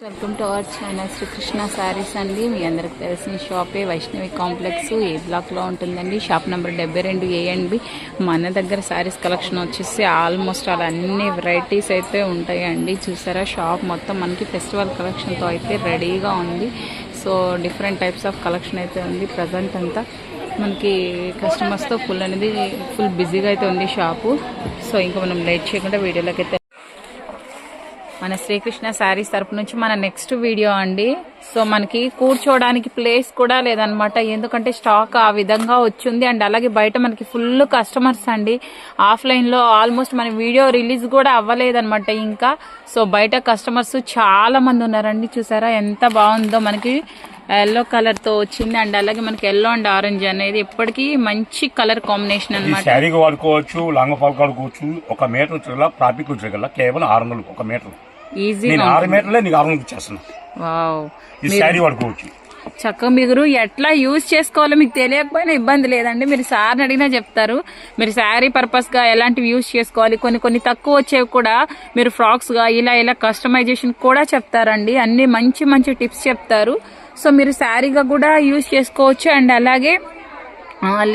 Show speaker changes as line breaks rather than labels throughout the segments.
Welcome to our channel Srikrishna sarees అండి. మీ అందరికి తెలిసిన షాపే వైష్ణవి కాంప్లెక్స్ ఏ బ్లాక్లో ఉంటుందండి. Shop number 72A and B. మన దగ్గర శారీస్ కలెక్షన్ వచ్చేసి ఆల్మోస్ట్ అలా అన్ని వెరైటీస్ అయితే ఉంటాయండి. చూసారా షాప్ మొత్తం మనకి ఫెస్టివల్ కలెక్షన్తో అయితే రెడీగా ఉంది. So different types of collection అయితే ఉంది. ప్రజెంట్ అంతా మనకి కస్టమర్స్తో ఫుల్ బిజీగా అయితే ఉంది షాపు. సో ఇంకా మనం లేట్ చేయకుండా వీడియోలోకి అయితే మన శ్రీకృష్ణ శారీస్ తరపు నుంచి మన నెక్స్ట్ వీడియో అండి. సో మనకి కూర్చోవడానికి ప్లేస్ కూడా లేదనమాట, ఎందుకంటే స్టాక్ ఆ విధంగా వచ్చింది. అండ్ అలాగే బయట మనకి ఫుల్ కస్టమర్స్ అండి. ఆఫ్లైన్లో ఆల్మోస్ట్ మన వీడియో రిలీజ్ కూడా అవ్వలేదనమాట ఇంకా. సో బయట కస్టమర్స్ చాలా మంది ఉన్నారండి. చూసారా ఎంత బాగుందో, మనకి ఎల్లో కలర్ తో వచ్చింది. అండ్ అలాగే మనకి ఎల్లో అండ్ ఆరెంజ్ అనేది ఎప్పటికీ మంచి కలర్ కాంబినేషన్ అనమాట.
శారీగా వాడుకోవచ్చు, లాంగ్ ఫాల్ వాడుకోవచ్చు. 1 మీటర్ వచ్చేలా ట్రాఫిక్ వచ్చేగల కేవలం 600 1 మీటర్. ఈజీగా 6 మీటర్లే నీకు 600 ఇచ్చేస్తున్నా. వావ్, ఈ శారీ వాడుకోవచ్చు
చక్కగా. మీరు ఎట్లా యూజ్ చేసుకోవాలో మీకు తెలియకపోయినా ఇబ్బంది లేదండి, మీరు సార్ని అడిగినా చెప్తారు. మీరు శారీ పర్పస్ గా ఎలాంటివి యూజ్ చేసుకోవాలి, కొన్ని తక్కువ వచ్చేవి కూడా మీరు ఫ్రాక్స్ గా ఇలా కస్టమైజేషన్ కూడా చెప్తారండి. అన్ని మంచి టిప్స్ చెప్తారు. సో మీరు శారీగా కూడా యూజ్ చేసుకోవచ్చు. అండ్ అలాగే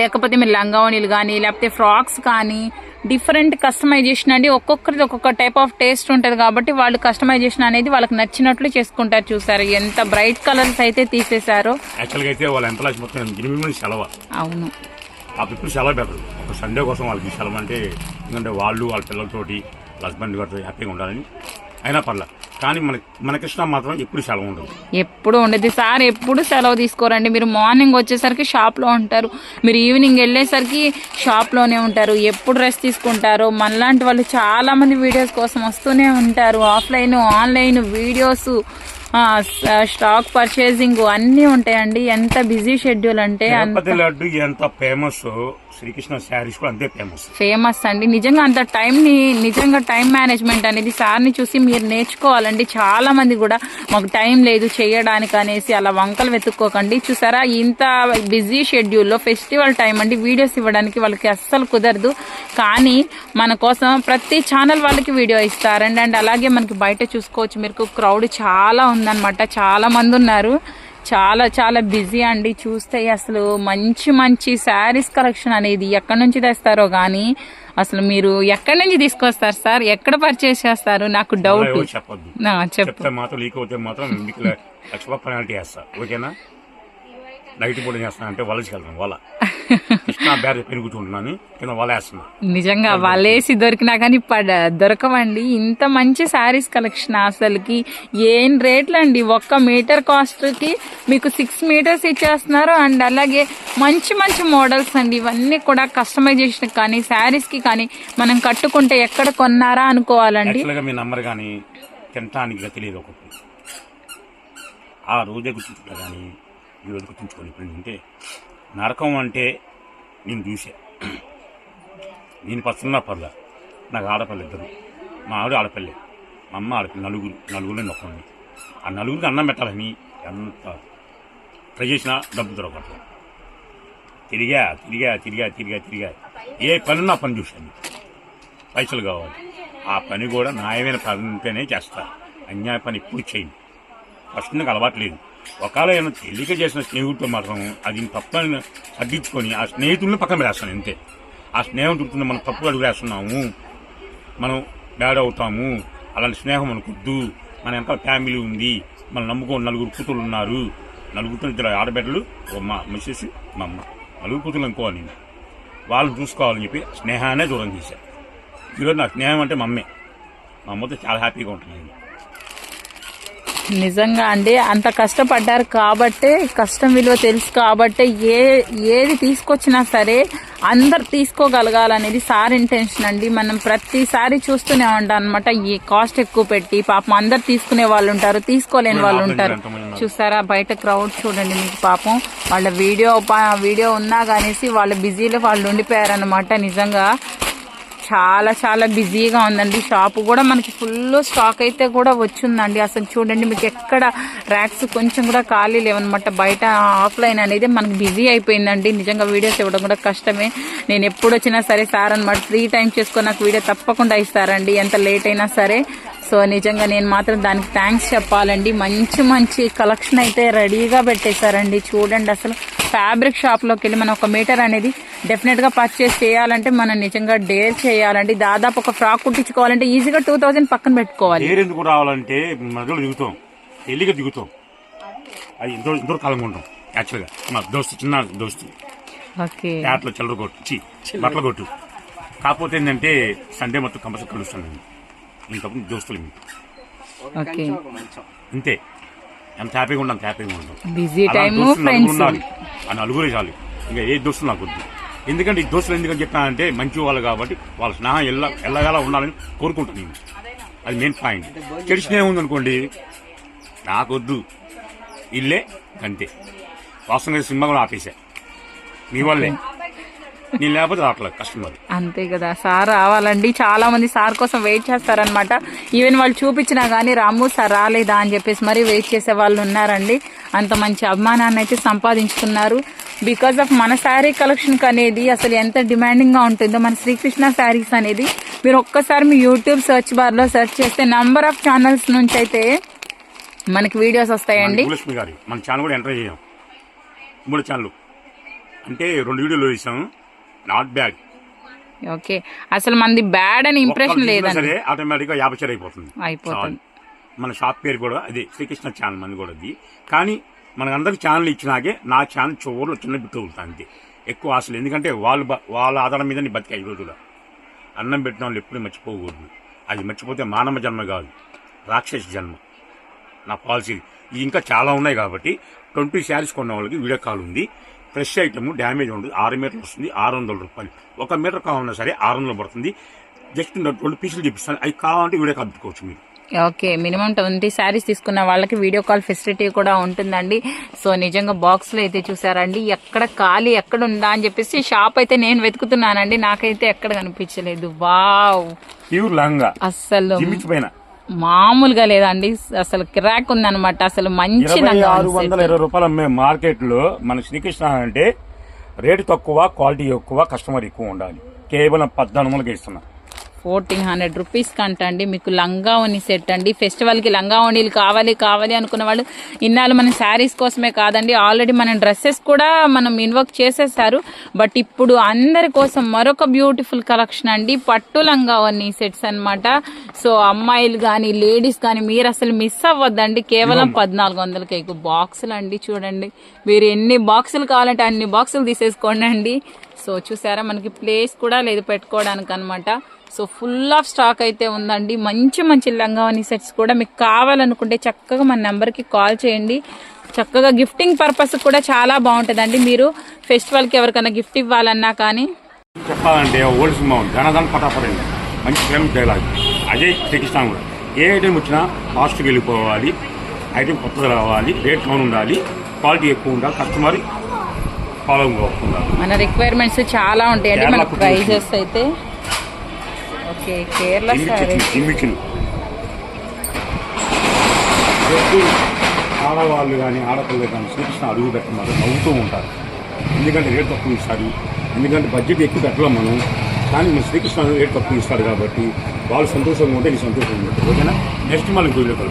లేకపోతే మీరు లంగావణీలు కానీ లేకపోతే ఫ్రాక్స్ కానీ డిఫరెంట్ కస్టమైజేషన్ అండి. ఒక్కొక్కరిది ఒక్కొక్క టైప్ ఆఫ్ టేస్ట్ ఉంటుంది కాబట్టి వాళ్ళు కస్టమైజేషన్ అనేది వాళ్ళకి నచ్చినట్లు చేసుకుంటారు. చూసారు ఎంత బ్రైట్ కలర్స్ అయితే తీసేశారో. అవును,
ఆ పీపుల్ సెలవు పెడతారు. ఒక సండే కోసం వాళ్ళకి సెలవు అంటే, ఎందుకంటే వాళ్ళు వాళ్ళ పిల్లలతోటి హస్బెండ్ గారితో హ్యాపీగా ఉండాలని. అయినా పర్లేదు, కానీ మనకి ఇష్టం మాత్రం ఎప్పుడు సెలవు ఉండదు,
ఎప్పుడు ఉండదు. సార్ ఎప్పుడు సెలవు తీసుకోరండి. మీరు మార్నింగ్ వచ్చేసరికి షాప్లో ఉంటారు, మీరు ఈవినింగ్ వెళ్ళేసరికి షాప్లోనే ఉంటారు. ఎప్పుడు రెస్ట్ తీసుకుంటారు. మనలాంటి వాళ్ళు చాలా మంది వీడియోస్ కోసం వస్తూనే ఉంటారు. Offline online videos, stock purchasing అన్ని ఉంటాయండి. ఎంత బిజీ షెడ్యూల్ అంటే
లడ్డు ఎంత ఫేమస్, శ్రీకృష్ణ శారీస్ కూడా అంతే
ఫేమస్ అండి. నిజంగా అంత టైం మేనేజ్మెంట్ అనేది సార్ని చూసి మీరు నేర్చుకోవాలండి. చాలా మంది కూడా మాకు టైం లేదు చేయడానికి అనేసి అలా వంకలు వెతుక్కోకండి. చూసారా ఇంత బిజీ షెడ్యూల్లో ఫెస్టివల్ టైం అండి, వీడియోస్ ఇవ్వడానికి వాళ్ళకి అస్సలు కుదరదు. కానీ మన కోసం ప్రతి ఛానల్ వాళ్ళకి వీడియో ఇస్తారండి. అండ్ అలాగే మనకి బయట చూసుకోవచ్చు, మీకు క్రౌడ్ చాలా ఉందన్నమాట, చాలా మంది ఉన్నారు. చాలా బిజీ అండి. చూస్తే అసలు మంచి శారీస్ కలెక్షన్ అనేది ఎక్కడి నుంచి తెస్తారో గానీ అసలు మీరు ఎక్కడి నుంచి తీసుకొస్తారు సార్, ఎక్కడ పర్చేస్ చేస్తారు? నాకు డౌట్.
చెప్తే మాత్రం లీక్ అవుతే మాత్రం లక్ష పెనాల్టీ వేస్తా, ఓకేనా? నైట్ పూట చేస్తాను అంటే వలసి వెళ్తాను, వాళ్ళ పెరుగుతుంటున్నాను కింద వల వేస్తున్నా.
నిజంగా వలేసి దొరికినా కానీ దొరకవండి. ఇంత మంచి శారీస్ కలెక్షన్ అసలుకి ఏం రేట్లు అండి. 1 మీటర్ కాస్ట్ కి మీకు 6 మీటర్స్ ఇచ్చేస్తున్నారు. అండ్ అలాగే మంచి మోడల్స్ అండి. ఇవన్నీ కూడా కస్టమైజేషన్ కానీ శారీస్ కి కానీ మనం కట్టుకుంటే ఎక్కడ కొన్నారా అనుకోవాలండి.
మీ నంబర్ కానీ తినటానికి తెలియదు, ఒకటి ఆ రోజే గుర్తుంటా కానీ ఈ రోజు గుర్తుంచుకోండి. ఇప్పుడు అంటే నరకం అంటే నేను చూసా. నేను పస్తున్నా పర్లే, నాకు ఆడపిల్ల 2, మా ఆవిడ ఆడపిల్లే, మా అమ్మ ఆడపిల్ల, నలుగురు నొక్కండి. ఆ నలుగురికి అన్నం పెట్టాలని ఎంత ట్రై చేసినా డబ్బు దొరకట్లేదు. తిరిగా ఏ పని నా పని చూశాను, పైసలు కావాలి. ఆ పని కూడా న్యాయమైన పనితోనే చేస్తా, అన్యాయ పని ఎప్పుడు చేయండి. ఫస్ట్ నాకు అలవాట్లేదు. ఒకవేళ ఏమైనా తెలియక చేసిన స్నేహితులతో మాత్రం అది తప్పని తగ్గించుకొని ఆ స్నేహితులను పక్కన పెడేస్తాను అంతే. ఆ స్నేహం చూపుతుంది మనం తప్పు అడుగు వేస్తున్నాము, మనం బ్యాడ్ అవుతాము, అలాంటి స్నేహం మనకొద్దు. మన వెనకాల ఫ్యామిలీ ఉంది, మనం నమ్ముకో 4 కూతురు ఉన్నారు, 4 2 ఆడబిడ్డలు, మా మిస్సెస్, మా అమ్మ, 4 కూతురు అనుకోవాలి. నేను వాళ్ళని చూసుకోవాలని చెప్పి స్నేహాన్నే దూరం చేశాను. ఈరోజు నా స్నేహం అంటే మా అమ్మే. మా అమ్మతో చాలా హ్యాపీగా ఉంటుంది.
నిజంగా అండి, అంత కష్టపడ్డారు కాబట్టే, కష్టం విలువ తెలుసు కాబట్టే ఏది తీసుకొచ్చినా సరే అందరు తీసుకోగలగాలనేది సార్ ఇంటెన్షన్ అండి. మనం ప్రతిసారి చూస్తూనే ఉంటాం అనమాట, ఈ కాస్ట్ ఎక్కువ పెట్టి పాపం అందరు తీసుకునే వాళ్ళు ఉంటారు, తీసుకోలేని వాళ్ళు ఉంటారు. చూసారా బయట క్రౌడ్ చూడండి. మీకు పాపం వాళ్ళ వీడియో ఉన్నా కానేసి వాళ్ళ బిజీలో వాళ్ళు ఉండిపోయారనమాట. నిజంగా చాలా బిజీగా ఉందండి. షాపు కూడా మనకి ఫుల్ స్టాక్ అయితే కూడా వచ్చిందండి. అసలు చూడండి, మీకు ఎక్కడ ర్యాక్స్ కొంచెం కూడా ఖాళీ లేవన్నమాట. బయట ఆఫ్లైన్ అనేది మనకి బిజీ అయిపోయిందండి. నిజంగా వీడియోస్ ఇవ్వడం కూడా కష్టమే. నేను ఎప్పుడు వచ్చినా సరే సార్ అనమాట 3 టైమ్స్ చేసుకొని నాకు వీడియో తప్పకుండా ఇస్తారండి, ఎంత లేట్ అయినా సరే. సో నిజంగా నేను మాత్రం దానికి థ్యాంక్స్ చెప్పాలండి. మంచి మంచి కలెక్షన్ అయితే రెడీగా పెట్టేశారండి. చూడండి అసలు ఫ్యాబ్రిక్ షాప్లోకి వెళ్ళి మనం 1 మీటర్ అనేది డెఫినెట్గా పర్చేస్ చేయాలంటే మనం నిజంగా డేర్ చేయాలండి. దాదాపు ఒక ఫ్రాక్ కుట్టించుకోవాలంటే ఈజీగా 2000 పక్కన పెట్టుకోవాలి.
డేర్ ఎందుకు రావాలంటే మధ్యలో దిగుతాం, ఎల్లిగా దిగుతాం, అది ఇంత కాలంగా ఉంటాం. యాక్చువల్గా మా దోస్తు, చిన్న దోస్తు,
ఓకే,
ప్యాట్లో చిల్లర కొట్టు, బట్టల కొట్టు. కాకపోతే ఏంటంటే సండే మొత్తం కంపల్సరీ కలుస్తాను నేను, ఇంకప్పుడు దోస్తులు
ఓకే,
అంతే. ఎంత హ్యాపీగా ఉంటాం, హ్యాపీగా ఉంటాం.
బిజీ టైం ఫ్రెండ్స్
ఉండాలి, ఆ నలుగురే చాలు. ఇంకా ఏ దోస్తులు నాకు వద్దు. ఎందుకంటే ఈ దోస్తులు ఎందుకని చెప్పినానంటే మంచి వాళ్ళు కాబట్టి వాళ్ళ స్నేహం ఎల్లగాలా ఉండాలని కోరుకుంటాను నేను. అది మెయిన్ పాయింట్. చెడు స్నేహం ఉందనుకోండి నాకొద్దు, ఇల్లే అంతే. వాస్తవంగా సినిమా కూడా ఆపేసా మీ వాళ్ళే, నేను లేకపోతే రావట్లేదు కస్టమర్.
అంతే కదా, సార్ రావాలండి. చాలా మంది సార్ కోసం వెయిట్ చేస్తారనమాట. ఈవెన్ వాళ్ళు చూపించినా గానీ రాము సార్ రాలేదా అని చెప్పేసి మరీ వెయిట్ చేసే వాళ్ళు ఉన్నారండి. అంత మంచి అభిమానాన్ని అయితే సంపాదించుకున్నారు. బికాస్ ఆఫ్ మన శారీ కలెక్షన్ అనేది అసలు ఎంత డిమాండింగ్ గా ఉంటుందో మన శ్రీకృష్ణ శారీస్ అనేది. మీరు ఒక్కసారి మీ యూట్యూబ్ సెర్చ్ బార్ లో సెర్చ్ చేస్తే నంబర్ ఆఫ్ ఛానల్స్ నుంచి అయితే మనకి వీడియోస్ వస్తాయండి.
మన ఛానల్ కూడా ఎంటర్ చేయం, 3 ఛానల్ అంటే 2 వీడియోలు వేసాము, నాట్ బ్యాడ్.
ఓకే, అసలు మనది బ్యాడ్ అని ఇంప్రెషన్ లేదండి,
ఆటోమేటిక్ గా 50 షేర్ అయిపోతుంది. మన షాప్ పేరు కూడా అదే శ్రీకృష్ణ ఛానల్, మన కూడా అది. కానీ మనకందరికి ఛానల్ ఇచ్చినాకే నా ఛానల్ చివరిలో చిన్న బిట్టు అవుతుంది అంతే. ఎక్కువ ఆశలు, ఎందుకంటే వాళ్ళ ఆధారం మీద నీ బతికే 5 రోజులు. అన్నం పెట్టిన వాళ్ళు ఎప్పుడూ మర్చిపోకూడదు. అది మర్చిపోతే మానవ జన్మ కాదు, రాక్షస జన్మ. నా పాలసీ ఇంకా చాలా ఉన్నాయి కాబట్టి 20 శారీస్ కొన్న వాళ్ళకి వీడియో కాల్ ఉంది. ఫ్రెష్ ఐటమ్ డ్యామేజ్ ఉండదు, 6 మీటర్లు వస్తుంది, 600 రూపాయలు. 1 మీటర్ కావాలన్నా సరే 600 పడుతుంది. జస్ట్ 2 పీసులు చూపిస్తాను, అవి కావాలంటే వీడియో కాల్ పెట్టుకోవచ్చు మీరు.
ఓకే, మినిమం 20 శారీస్ తీసుకున్న వాళ్ళకి వీడియో కాల్ ఫెసిలిటీ కూడా ఉంటుందండి. సో నిజంగా బాక్స్ లో అయితే చూసారండి, ఎక్కడ ఖాళీ ఎక్కడ ఉందా అని చెప్పేసి షాప్ అయితే నేను వెతుకుతున్నానండి, నాకైతే ఎక్కడ కనిపించలేదు. వావ్,
ప్యూర్ లంగా
అసలు మామూలుగా లేదండి, అసలు కిరాక్ ఉందన్నమాట. అసలు మంచి
620 రూపాయలు అమ్మే మార్కెట్ లో మన శ్రీకృష్ణ అంటే రేటు తక్కువ, క్వాలిటీ ఎక్కువ, కస్టమర్ ఎక్కువ ఉండాలి. కేవలం 1400కి ఇస్తున్నా.
1400 రూపీస్ కంట అండి మీకు లంగా ఓణి సెట్ అండి. ఫెస్టివల్ కి లంగా ఓణీలు కావాలి అనుకున్న వాళ్ళు ఇన్నాళ్ళు మన శారీస్ కోసమే కాదండి, ఆల్రెడీ మన డ్రెస్సెస్ కూడా మనం ఇన్వర్క్ చేసేసారు. బట్ ఇప్పుడు అందరి కోసం మరొక బ్యూటిఫుల్ కలెక్షన్ అండి, పట్టు లంగా ఓణి సెట్స్ అన్నమాట. సో అమ్మాయిలు కానీ లేడీస్ కానీ మీరు అసలు మిస్ అవ్వద్దండి. కేవలం 1400కి బాక్సులు అండి. చూడండి, మీరు ఎన్ని బాక్సులు కావాలంటే అన్ని బాక్సులు తీసేసుకోండి అండి. సో చూసారా, మనకి ప్లేస్ కూడా లేదు పెట్టుకోవడానికి అనమాట. సో ఫుల్ ఆఫ్ స్టాక్ అయితే ఉందండి. మంచి లంగావని సెట్స్ కూడా మీకు కావాలనుకుంటే చక్కగా మన నెంబర్కి కాల్ చేయండి. చక్కగా గిఫ్టింగ్ పర్పస్ కూడా చాలా బాగుంటుందండి. మీరు ఫెస్టివల్కి ఎవరికైనా గిఫ్ట్ ఇవ్వాలన్నా కానీ
చెప్పాలంటే ఓల్డ్ సినిమా ధనధన పటాపడండి, మంచి ఫేమస్ డైలాగ్. అదే శ్రీకృష్ణ కూడా ఏ ఐటెం వచ్చినా ఫాస్ట్గా వెళ్ళిపోవాలి, ఐటెం కొత్తగా రావాలి, రేట్ కౌన్ ఉండాలి, క్వాలిటీ ఎక్కువ ఉండాలి, కస్టమర్ ఫాలో ఉండాలి. మన
రిక్వైర్మెంట్స్ చాలా ఉంటాయండి. మన ప్రైజెస్ అయితే ఓకే, కేరళ
ఆడవాళ్ళు కానీ ఆడపిల్లలు కానీ శ్రీకృష్ణ అడుగు పెట్టమన్నారు, నవ్వుతూ ఉంటారు. ఎందుకంటే రేట్ తక్కువ ఇస్తారు, ఎందుకంటే బడ్జెట్ ఎక్కువ పెట్టలేం మనం. కానీ మన శ్రీకృష్ణ రేట్ తక్కువ ఇస్తారు కాబట్టి వాళ్ళు సంతోషంగా ఉంటే నీ సంతోషంగా ఉంటుంది. ఓకేనా, నెక్స్ట్ మనం చూడలేదు.